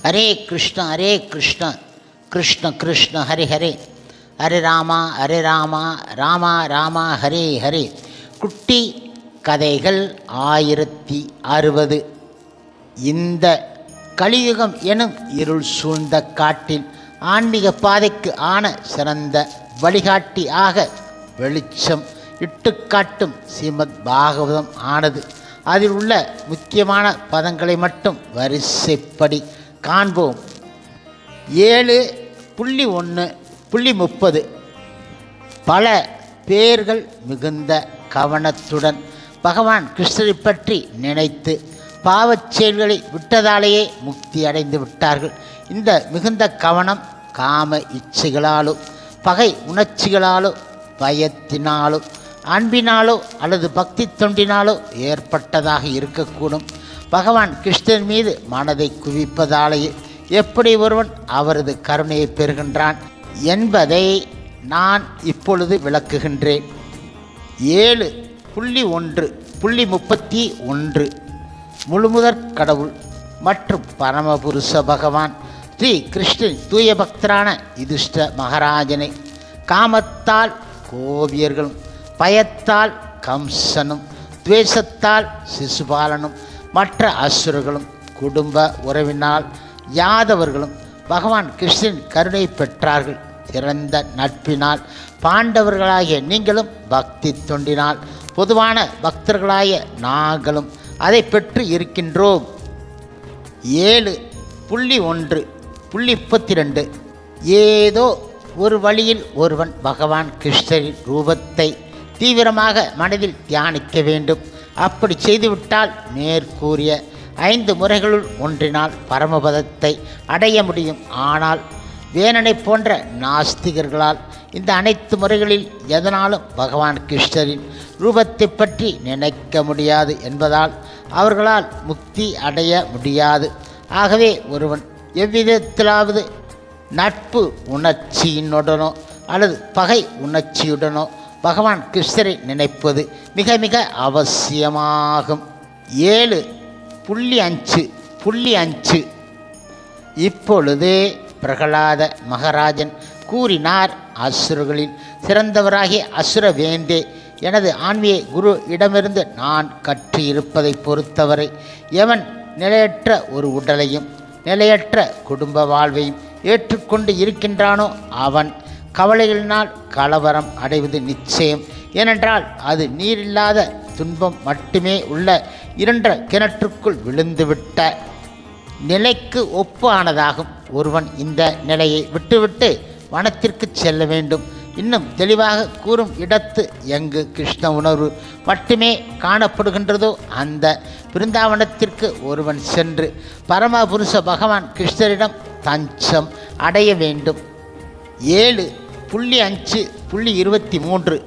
ஹரே கிருஷ்ண கிருஷ்ண கிருஷ்ண ஹரி ஹரே, ஹரே ராமா ராமா ராமா ஹரே ஹரே. குட்டி கதைகள் 1060. இந்த கலியுகம் எனும் இருள் சூழ்ந்த காட்டில் ஆன்மீக பாதைக்கு ஆன சிறந்த வழிகாட்டியாக வெளிச்சம் இட்டுக்காட்டும் ஸ்ரீமத் பாகவதம் ஆனது. அதில் உள்ள முக்கியமான பதங்களை மட்டும் வரிசைப்படி காண்போம். 7.1.30. பல பேர்கள் மிகுந்த கவனத்துடன் பகவான் கிருஷ்ணரை பற்றி நினைத்து பாவச் செயல்களை விட்டதாலேயே முக்தி அடைந்து விட்டார்கள். இந்த மிகுந்த கவனம் காம இச்சைகளாலோ, பகை உணர்ச்சிகளாலோ, பயத்தினாலோ, அன்பினாலோ அல்லது பக்தி தொண்டினாலோ ஏற்பட்டதாக இருக்கக்கூடும். பகவான் கிருஷ்ணன் மீது மனதை குவிப்பதாலேயே எப்படி ஒருவன் அவரது கருணையை பெறுகின்றான் என்பதை நான் இப்பொழுது விளக்குகின்றேன். 7.1.31. முழுமுதற் கடவுள் மற்றும் பரமபுருஷ பகவான் ஸ்ரீ கிருஷ்ணன் தூய பக்தரான யுதிஷ்ட மகாராஜனை காமத்தால் கோபியர்களும், பயத்தால் கம்சனும், துவேஷத்தால் சிசுபாலனும், மற்ற அசுரர்களும், குடும்ப உறவினால் யாதவர்களும் பகவான் கிருஷ்ணன் கருணை பெற்றார்கள். சிறந்த நட்பினால் பாண்டவர்களாகிய நீங்களும், பக்தி தொண்டினால் பொதுவான பக்தர்களாகிய நாங்களும் அதை பெற்று இருக்கின்றோம். 7.1.32. ஏதோ ஒரு வழியில் ஒருவன் பகவான் கிருஷ்ணரின் ரூபத்தை தீவிரமாக மனதில் தியானிக்க வேண்டும். அப்படி செய்துவிட்டால் மேற்கூறிய 5 முறைகளுள் ஒன்றினால் பரமபதத்தை அடைய முடியும். ஆனால் வேணனை போன்ற நாஸ்திகர்களால் இந்த அனைத்து முறைகளில் எதனாலும் பகவான் கிருஷ்ணரின் ரூபத்தை பற்றி நினைக்க முடியாது என்பதால் அவர்களால் முக்தி அடைய முடியாது. ஆகவே ஒருவன் எவ்விதத்திலாவது நட்பு உணர்ச்சியினுடனோ அல்லது பகை உணர்ச்சியுடனோ பகவான் கிருஷ்ணரை நினைப்பது மிக மிக அவசியமாகும். 7.5.5. இப்பொழுது பிரகலாத மகாராஜன் கூறினார், அசுரர்களில் சிறந்தவராகிய அசுரவேந்தே, எனது ஆன்மீக குரு இடமிருந்து நான் கற்றிருப்பதை பொறுத்தவரை எவன் நிலையற்ற ஒரு உடலையும் நிலையற்ற குடும்ப வாழ்வையும் ஏற்றுக்கொண்டு இருக்கின்றானோ அவன் கவலைகளினால் கலவரம் அடைவது நிச்சயம். ஏனென்றால் அது நீரில்லாத துன்பம் மட்டுமே உள்ள இருண்ட கிணற்றுக்குள் விழுந்துவிட்ட நிலைக்கு ஒப்பானதாகும். ஒருவன் இந்த நிலையை விட்டுவிட்டு வனத்திற்கு செல்ல வேண்டும். இன்னும் தெளிவாக கூறும் இடத்து எங்கு கிருஷ்ண உணர்வு மட்டுமே காணப்படுகின்றதோ அந்த பிருந்தாவனத்திற்கு ஒருவன் சென்று பரமபுருஷ பகவான் கிருஷ்ணரிடம் தஞ்சம் அடைய வேண்டும். 7.5.23.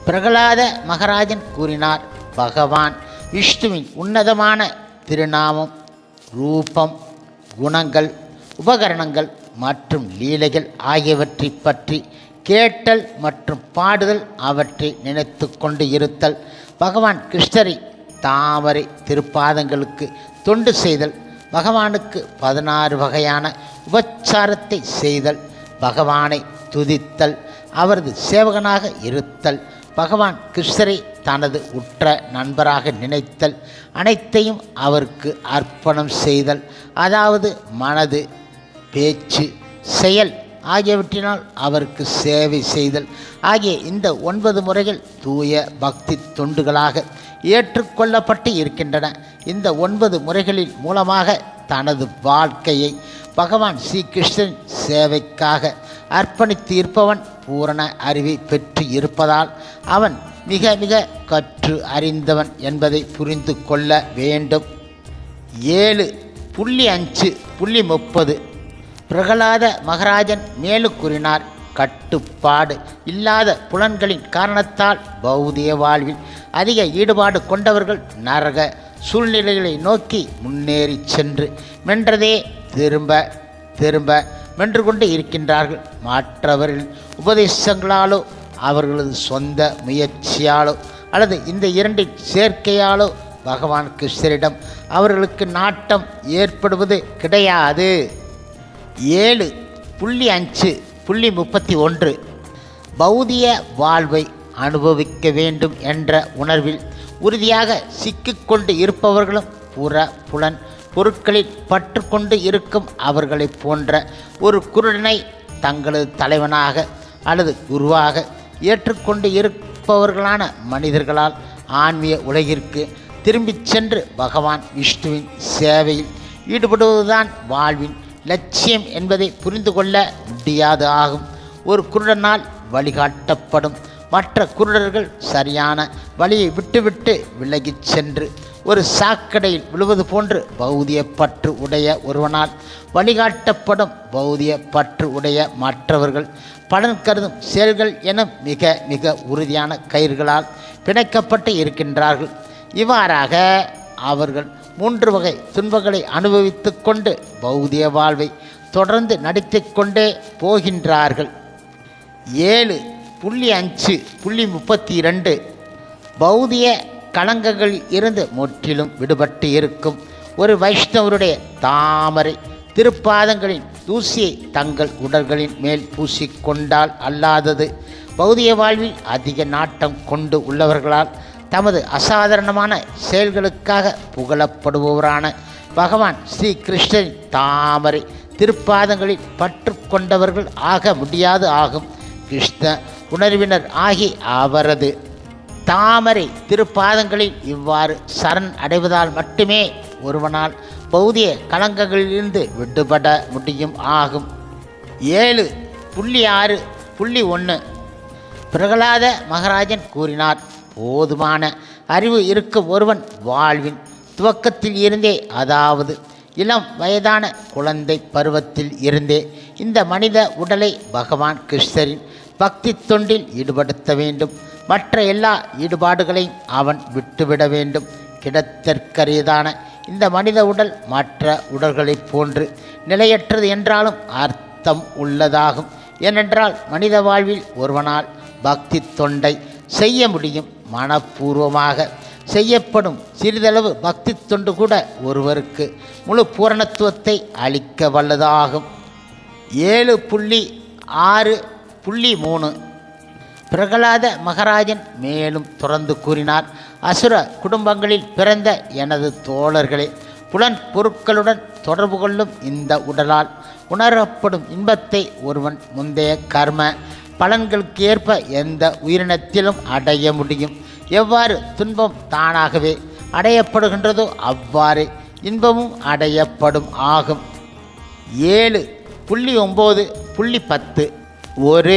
பிரகலாத மகாராஜன் கூறினார், பகவான் விஷ்ணுவின் உன்னதமான திருநாமம், ரூபம், குணங்கள், உபகரணங்கள் மற்றும் லீலைகள் ஆகியவற்றை பற்றி கேட்டல் மற்றும் பாடுதல், அவற்றை நினைத்து கொண்டு இருத்தல், பகவான் கிருஷ்ணரை தாமரை திருப்பாதங்களுக்கு தொண்டு செய்தல், பகவானுக்கு 16 வகையான உபச்சாரத்தை செய்தல், பகவானை துதித்தல், அவரது சேவகனாக இருத்தல், பகவான் கிருஷ்ணரை தனது உற்ற நண்பராக நினைத்தல், அனைத்தையும் அவருக்கு அர்ப்பணம் செய்தல், அதாவது மனது, பேச்சு, செயல் ஆகியவற்றினால் அவருக்கு சேவை செய்தல் ஆகிய இந்த 9 முறைகள் தூய பக்தி தொண்டுகளாக ஏற்றுக்கொள்ளப்பட்டு இருக்கின்றன. இந்த 9 முறைகளின் மூலமாக தனது வாழ்க்கையை பகவான் ஸ்ரீகிருஷ்ணன் சேவைக்காக அர்ப்பணித்து இருப்பவன் பூரண அறிவை பெற்று இருப்பதால் அவன் மிக மிக கற்று அறிந்தவன் என்பதை புரிந்து கொள்ள வேண்டும். 7.5.30. பிரகலாத மகாராஜன் மேலும் கூறினார், கட்டுப்பாடு இல்லாத புலன்களின் காரணத்தால் பௌதிக வாழ்வில் அதிக ஈடுபாடு கொண்டவர்கள் நரக சூழ்நிலைகளை நோக்கி முன்னேறி சென்று மென்றதே திரும்ப திரும்ப மென்று கொண்டு இருக்கின்றார்கள். மற்றவர்களின் உபதேசங்களாலோ அவர்களது சொந்த முயற்சியாலோ அல்லது இந்த இரண்டின் சேர்க்கையாலோ பகவான் கிருஷ்ணரிடம் அவர்களுக்கு நாட்டம் ஏற்படுவது கிடையாது. 7.5.31 பௌதிக வாழ்வை அனுபவிக்க வேண்டும் என்ற உணர்வில் உறுதியாக சிக்கிக்கொண்டு இருப்பவர்களும் புலன் பொருட்களில் பற்று கொண்டு இருக்கும் அவர்களை போன்ற ஒரு குருடனை தங்களது தலைவனாக அல்லது குருவாக ஏற்றுக்கொண்டு இருப்பவர்களான மனிதர்களால் ஆன்மீக உலகிற்கு திரும்பிச் சென்று பகவான் விஷ்ணுவின் சேவையில் ஈடுபடுவதுதான் வாழ்வின் லட்சியம் என்பதை புரிந்து கொள்ள முடியாது ஆகும். ஒரு குருடனால் வழிகாட்டப்படும் மற்ற குருடர்கள் சரியான வழியை விட்டுவிட்டு விலகிச் சென்று ஒரு சாக்கடையில் விழுவது போன்று பௌதிக பற்று உடைய ஒருவனால் வழிகாட்டப்படும் பௌதிக பற்று உடைய மற்றவர்கள் பலன் கருதும் செயல்கள் என மிக மிக உறுதியான கயிர்களால் பிணைக்கப்பட்டு இருக்கின்றார்கள். இவ்வாறாக அவர்கள் 3 வகை துன்பங்களை அனுபவித்து கொண்டு பௌதிக வாழ்வை தொடர்ந்து நடத்தி கொண்டே போகின்றார்கள். 7.5.32 பௌதிக களங்கங்களில் இருந்து முற்றிலும் விடுபட்டு இருக்கும் ஒரு வைஷ்ணவருடைய தாமரை திருப்பாதங்களின் தூசியை தங்கள் உடல்களின் மேல் பூசிக்கொண்டால் அல்லாதது பௌதிக வாழ்வில் அதிக நாட்டம் கொண்டு உள்ளவர்களால் தமது அசாதாரணமான செயல்களுக்காக புகழப்படுபவரான பகவான் ஸ்ரீ கிருஷ்ணரின் தாமரை திருப்பாதங்களில் பற்று கொண்டவர்கள் ஆக முடியாது ஆகும். கிருஷ்ண உணர்வினர் ஆகி அவரது தாமரை திருப்பாதங்களில் இவ்வாறு சரண் அடைவதால் மட்டுமே ஒருவனால் பௌதிக களங்கங்களிலிருந்து விடுபட முடியும் ஆகும். 7.6.1 பிரகலாத மகாராஜன் கூறினார், போதுமான அறிவு இருக்கும் ஒருவன் வாழ்வின் துவக்கத்தில் இருந்தே, அதாவது இளம் வயதான குழந்தை பருவத்தில் இருந்தே இந்த மனித உடலை பகவான் கிருஷ்ணரின் பக்தி தொண்டில் ஈடுபடுத்த வேண்டும். மற்ற எல்லா ஈடுபாடுகளையும் அவன் விட்டுவிட வேண்டும். கிடத்தற்கரியதான இந்த மனித உடல் மற்ற உடல்களைப் போன்று நிலையற்றது என்றாலும் அர்த்தம் உள்ளதாகும். ஏனென்றால் மனித வாழ்வில் ஒருவனால் பக்தி தொண்டை செய்ய முடியும். மனப்பூர்வமாக செய்யப்படும் சிறிதளவு பக்தி தொண்டு கூட ஒருவருக்கு முழு பூரணத்துவத்தை அளிக்க வல்லதாகும். 7.6.3 பிரகலாத மகாராஜன் மேலும் தொடர்ந்து கூறினார், அசுர குடும்பங்களில் பிறந்த எனது தோழர்களே, புலன் பொருட்களுடன் தொடர்பு கொள்ளும் இந்த உடலால் உணரப்படும் இன்பத்தை ஒருவன் முந்தைய கர்ம பலன்களுக்கு ஏற்ப எந்த உயிரினத்திலும் அடைய முடியும். எவ்வாறு துன்பம் தானாகவே அடையப்படுகின்றதோ அவ்வாறு இன்பமும் அடையப்படும் ஆகும். 7.9.10 ஒரு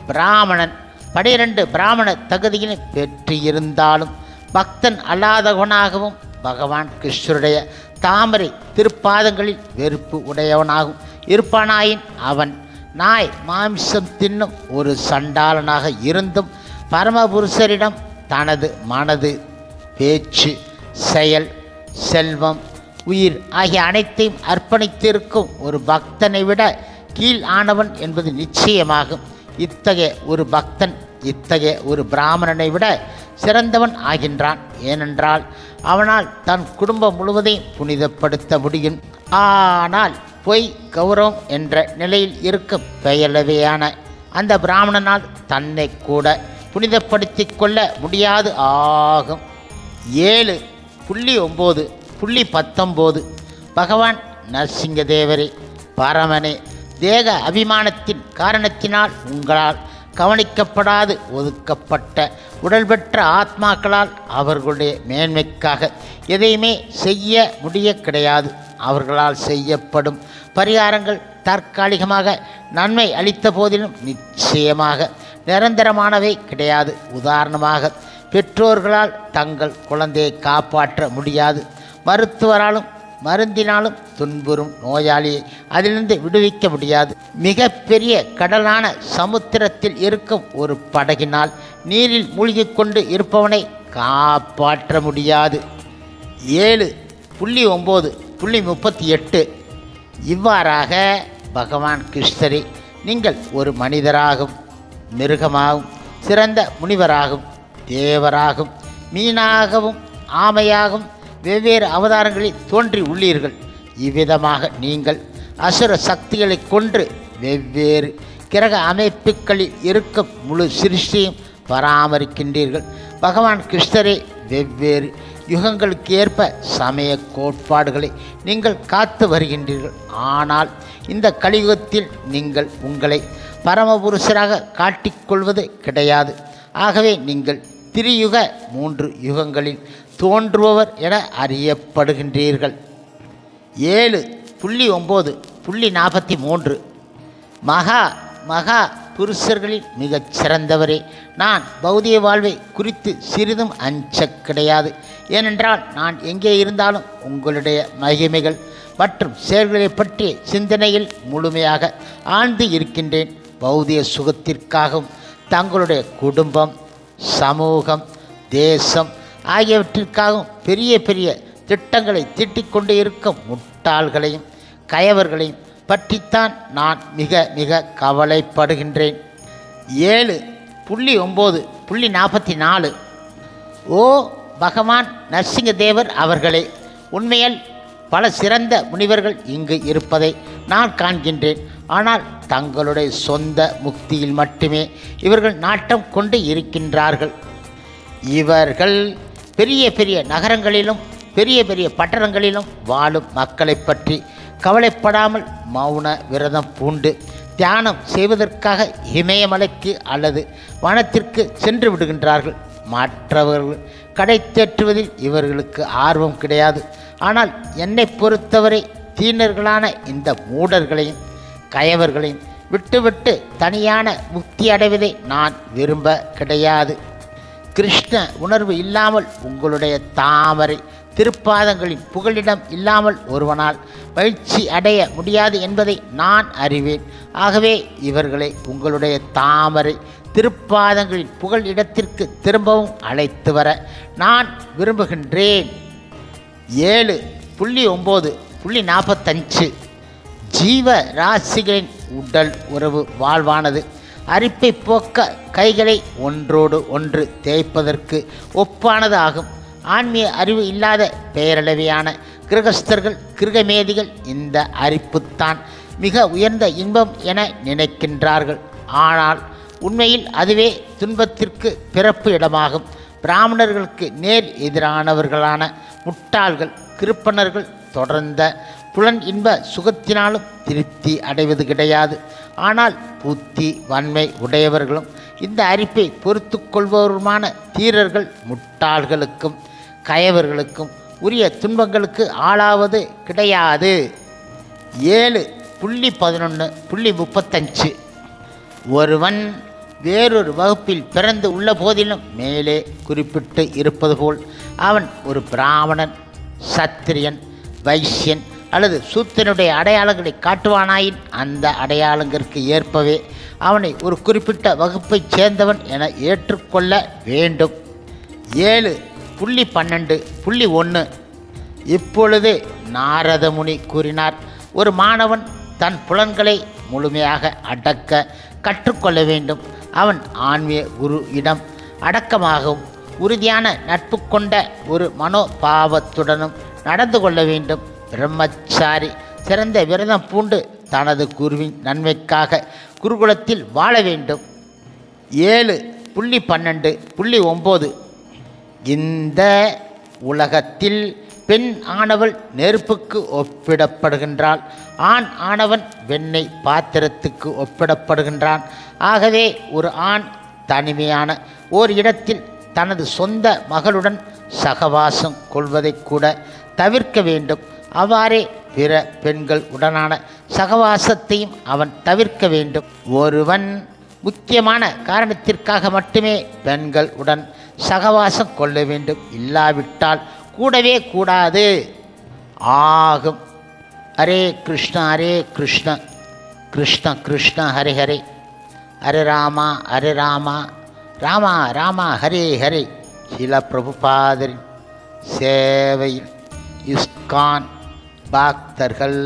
பிராமணன் 12 பிராமண தகுதியினை பெற்றிருந்தாலும் பக்தன் அல்லாதவனாகவும் பகவான் கிருஷ்ணருடைய தாமரை திருப்பாதங்களில் வெறுப்பு உடையவனாகவும் இருப்பானாயின் அவன் நாய் மாம்சம் தின்னும் ஒரு சண்டாளனாக இருந்தும் பரமபுருஷரிடம் தனது மனது, பேச்சு, செயல், செல்வம், உயிர் ஆகிய அனைத்தையும் அர்ப்பணித்திருக்கும் ஒரு பக்தனை விட கீழ் ஆனவன் என்பது நிச்சயமாகும். இத்தகைய ஒரு பக்தன் இத்தகைய ஒரு பிராமணனை விட சிறந்தவன் ஆகின்றான். ஏனென்றால் அவனால் தன் குடும்பம் முழுவதையும் புனிதப்படுத்த முடியும். ஆனால் பொய், கௌரவம் என்ற நிலையில் இருக்கும் பெயரளவையான அந்த பிராமணனால் தன்னை கூட புனிதப்படுத்தி கொள்ள முடியாது ஆகும். 7.9.19 பகவான் நரசிங்கதேவரே, பரமனே, தேக அபிமானத்தின் காரணத்தினால் உங்களால் கவனிக்கப்படாது ஒதுக்கப்பட்ட உடல் பெற்ற ஆத்மாக்களால் அவர்களுடைய மேன்மைக்காக எதையுமே செய்ய முடிய கிடையாது. அவர்களால் செய்யப்படும் பரிகாரங்கள் தற்காலிகமாக நன்மை அளித்த போதிலும் நிச்சயமாக நிரந்தரமானவை கிடையாது. உதாரணமாக, பெற்றோர்களால் தங்கள் குழந்தையை காப்பாற்ற முடியாது. மருத்துவராலும் மருந்தினாலும் துன்புறும் நோயாளியை அதிலிருந்து விடுவிக்க முடியாது. மிக பெரிய கடலான சமுத்திரத்தில் இருக்கும் ஒரு படகினால் நீரில் மூழ்கிக் கொண்டு இருப்பவனை காப்பாற்ற முடியாது. 7.9.38 இவ்வாறாக பகவான் கிருஷ்ணரே, நீங்கள் ஒரு மனிதராகும், மிருகமாகவும், சிறந்த முனிவராகும், தேவராகும், மீனாகவும் ஆமையாகவும் வெவ்வேறு அவதாரங்களில் தோன்றி உள்ளீர்கள். இவ்விதமாக நீங்கள் அசுர சக்திகளை கொன்று வெவ்வேறு கிரக அமைப்புகளில் இருக்கும் முழு சிருஷ்டியும் பராமரிக்கின்றீர்கள். பகவான் கிருஷ்ணரே வெவ்வேறு யுகங்களுக்கு ஏற்ப சமய கோட்பாடுகளை நீங்கள் காத்து வருகின்றீர்கள். ஆனால் இந்த கலியுகத்தில் நீங்கள் உங்களை பரமபுருஷராக காட்டிக்கொள்வது கிடையாது. ஆகவே நீங்கள் திரியுக 3 யுகங்களில் தோன்றுபவர் என அறியப்படுகின்றீர்கள். 7.9.43 மகா புருஷர்களில் மிகச் சிறந்தவரே, நான் பௌதிக வாழ்வை குறித்து சிறிதும் அஞ்ச கிடையாது. ஏனென்றால் நான் எங்கே இருந்தாலும் உங்களுடைய மகிமைகள் மற்றும் செயல்களை பற்றிய சிந்தனையில் முழுமையாக ஆழ்ந்து இருக்கின்றேன். பௌதிக சுகத்திற்காகவும் தங்களுடைய குடும்பம், சமூகம், தேசம் ஆகியவற்றிற்காகவும் பெரிய பெரிய திட்டங்களை தீட்டிக்கொண்டு இருக்கும் முட்டாள்களையும் கயவர்களையும் பற்றித்தான் நான் மிக மிக கவலைப்படுகின்றேன். 7.9.44 ஓ பகவான் நரசிங்கதேவர் அவர்களே, உண்மையில் பல சிறந்த முனிவர்கள் இங்கு இருப்பதை நான் காண்கின்றேன். ஆனால் தங்களுடைய சொந்த முக்தியில் மட்டுமே இவர்கள் நாட்டம் கொண்டு இருக்கின்றார்கள். இவர்கள் பெரிய பெரிய நகரங்களிலும் பெரிய பெரிய பட்டணங்களிலும் வாழும் மக்களை பற்றி கவலைப்படாமல் மௌன விரதம் பூண்டு தியானம் செய்வதற்காக இமயமலைக்கு அல்லது வனத்திற்கு சென்று விடுகின்றார்கள். மற்றவர்கள் கடை தேற்றுவதில் இவர்களுக்கு ஆர்வம் கிடையாது. ஆனால் என்னை பொறுத்தவரை தீனர்களான இந்த மூடர்களையும் கயவர்களையும் விட்டுவிட்டு தனியான முக்தி அடைவதை நான் விரும்ப கிடையாது. கிருஷ்ண உணர்வு இல்லாமல் உங்களுடைய தாமரை திருப்பாதங்களின் புகலிடம் இல்லாமல் ஒருவனால் மகிழ்ச்சி அடைய முடியாது என்பதை நான் அறிவேன். ஆகவே இவர்களை உங்களுடைய தாமரை திருப்பாதங்களின் புகழ் இடத்திற்கு திரும்பவும் அழைத்து வர நான் விரும்புகின்றேன். 7.9.45 ஜீவ ராசிகளின் உடல் உறவு வாழ்வானது அரிப்பை போக்க கைகளை ஒன்றோடு ஒன்று தேய்ப்பதற்கு ஒப்பானது ஆகும். ஆன்மீக அறிவு இல்லாத பெயரளவையான கிரகஸ்தர்கள் கிரகமேதிகள் இந்த அரிப்புத்தான் மிக உயர்ந்த இன்பம் என நினைக்கின்றார்கள். ஆனால் உண்மையில் அதுவே துன்பத்திற்கு பிறப்பு இடமாகும். பிராமணர்களுக்கு நேர் எதிரானவர்களான முட்டாள்கள் கிருப்பணர்கள் தொடர்ந்த புலன் இன்ப சுகத்தினாலும் திருப்தி அடைவது கிடையாது. ஆனால் புத்தி வன்மை உடையவர்களும் இந்த அரிப்பை பொறுத்து கொள்பவருமான தீரர்கள் முட்டாள்களுக்கும் கயவர்களுக்கும் உரிய துன்பங்களுக்கு ஆளாவது கிடையாது. 7.11.35 ஒருவன் வேறொரு வகுப்பில் பிறந்து உள்ள போதிலும் மேலே குறிப்பிட்டு இருப்பது போல் அவன் ஒரு பிராமணன், சத்திரியன், வைசியன் அல்லது சூத்திரனுடைய அடையாளங்களை காட்டுவானாயின் அந்த அடையாளங்களுக்கு ஏற்பவே அவனை ஒரு குறிப்பிட்ட வகுப்பைச் சேர்ந்தவன் என ஏற்றுக்கொள்ள வேண்டும். 7.12.1 இப்பொழுது நாரத முனி கூறினார், ஒரு மாணவன் தன் புலன்களை முழுமையாக அடக்க கற்றுக்கொள்ள வேண்டும். அவன் ஆன்மீக குரு இடம் அடக்கமாகவும் உறுதியான நட்பு கொண்ட ஒரு மனோபாவத்துடனும் நடந்து கொள்ள வேண்டும். பிரம்மச்சாரி சிறந்த விரதம் பூண்டு தனது குருவின் நன்மைக்காக குருகுலத்தில் வாழ வேண்டும். 7.12.9 இந்த உலகத்தில் பெண் ஆனவள் நெருப்புக்கு ஒப்பிடப்படுகின்றாள், ஆண் ஆனவன் வெண்ணெய் பாத்திரத்துக்கு ஒப்பிடப்படுகின்றான். ஆகவே ஒரு ஆண் தனிமையான ஓர் இடத்தில் தனது சொந்த மகளுடன் சகவாசம் கொள்வதை கூட தவிர்க்க வேண்டும். அவ்வாறே பிற பெண்கள் உடனான சகவாசத்தையும் அவன் தவிர்க்க வேண்டும். ஒருவன் முக்கியமான காரணத்திற்காக மட்டுமே பெண்கள் உடன் சகவாசம் கொள்ள வேண்டும், இல்லாவிட்டால் கூடவே கூடாது ஆகும். ஹரே கிருஷ்ண ஹரே கிருஷ்ண கிருஷ்ண கிருஷ்ண ஹரே ஹரே, ஹரே ராமா ஹரே ராமா ராமா ராமா ஹரே ஹரே. ஸ்ரீல பிரபுபாதரின் சேவையில் இஸ்கான் பக்தர்கள்